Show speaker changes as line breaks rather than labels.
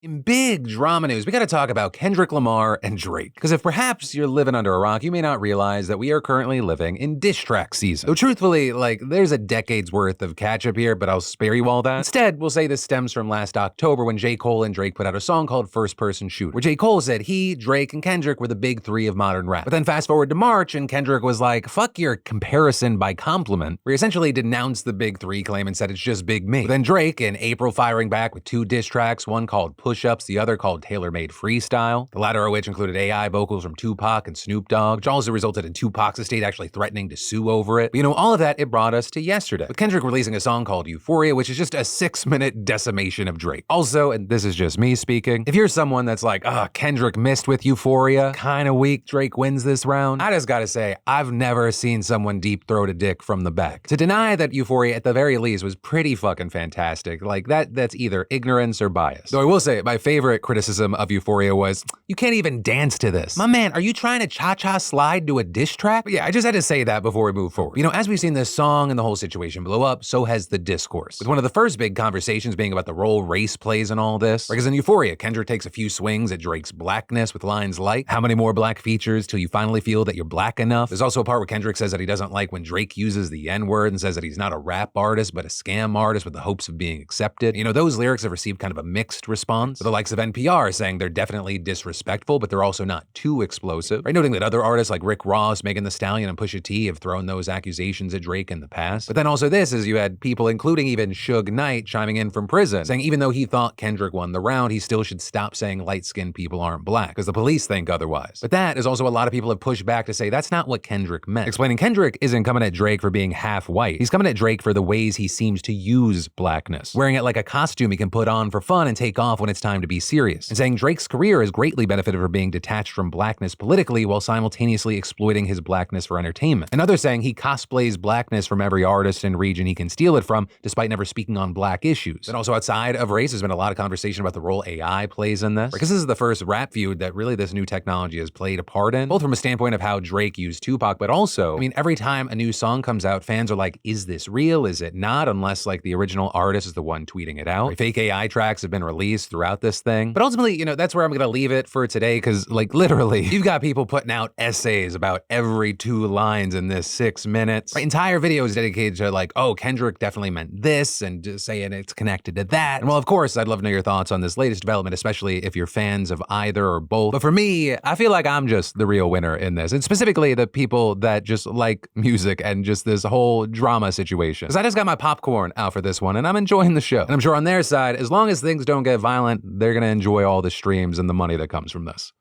In big drama news, we gotta talk about Kendrick Lamar and Drake. Because if perhaps you're living under a rock, you may not realize that we are currently living in diss track season. Though truthfully, there's a decade's worth of catch up here, but I'll spare you all that. Instead, we'll say this stems from last October when J. Cole and Drake put out a song called First Person Shooter, where J. Cole said he, Drake, and Kendrick were the big three of modern rap. But then fast forward to March, and Kendrick was like, fuck your comparison by compliment, where he essentially denounced the big three claim and said it's just Big Me. But then Drake in April firing back with two diss tracks, one called Push-Ups, the other called Tailor-Made Freestyle, the latter of which included AI vocals from Tupac and Snoop Dogg, which also resulted in Tupac's estate actually threatening to sue over it. But all of that, it brought us to yesterday, with Kendrick releasing a song called Euphoria, which is just a 6-minute decimation of Drake. Also, and this is just me speaking, if you're someone that's like, Kendrick missed with Euphoria, kinda weak, Drake wins this round, I just gotta say, I've never seen someone deep throat a dick from the back. To deny that Euphoria, at the very least, was pretty fucking fantastic, that's either ignorance or bias. Though I will say, my favorite criticism of Euphoria was, you can't even dance to this. My man, are you trying to cha-cha slide to a diss track? But yeah, I just had to say that before we move forward. As we've seen this song and the whole situation blow up, so has the discourse. With one of the first big conversations being about the role race plays in all this. Because in Euphoria, Kendrick takes a few swings at Drake's blackness with lines like, how many more black features till you finally feel that you're black enough? There's also a part where Kendrick says that he doesn't like when Drake uses the N-word and says that he's not a rap artist, but a scam artist with the hopes of being accepted. Those lyrics have received kind of a mixed response, with the likes of NPR saying they're definitely disrespectful, but they're also not too explosive, right? Noting that other artists like Rick Ross, Megan Thee Stallion, and Pusha T have thrown those accusations at Drake in the past. But then also this is you had people, including even Suge Knight, chiming in from prison, saying even though he thought Kendrick won the round, he still should stop saying light-skinned people aren't black, because the police think otherwise. But that is also a lot of people have pushed back to say that's not what Kendrick meant, explaining Kendrick isn't coming at Drake for being half white. He's coming at Drake for the ways he seems to use blackness, wearing it like a costume he can put on for fun and take off when it's time to be serious, and saying Drake's career has greatly benefited from being detached from blackness politically while simultaneously exploiting his blackness for entertainment. And others saying he cosplays blackness from every artist and region he can steal it from, despite never speaking on black issues. And also outside of race, there's been a lot of conversation about the role AI plays in this, because this is the first rap feud that really this new technology has played a part in, both from a standpoint of how Drake used Tupac, but also, every time a new song comes out, fans are like, is this real? Is it not? Unless the original artist is the one tweeting it out. Fake AI tracks have been released throughout this thing. But ultimately, that's where I'm gonna leave it for today, because literally, you've got people putting out essays about every 2 lines in this 6 minutes. My entire video is dedicated to Kendrick definitely meant this, and just saying it's connected to that. And well, of course, I'd love to know your thoughts on this latest development, especially if you're fans of either or both. But for me, I feel like I'm just the real winner in this, and specifically the people that just like music and just this whole drama situation. Because I just got my popcorn out for this one, and I'm enjoying the show. And I'm sure on their side, as long as things don't get violent, they're gonna enjoy all the streams and the money that comes from this.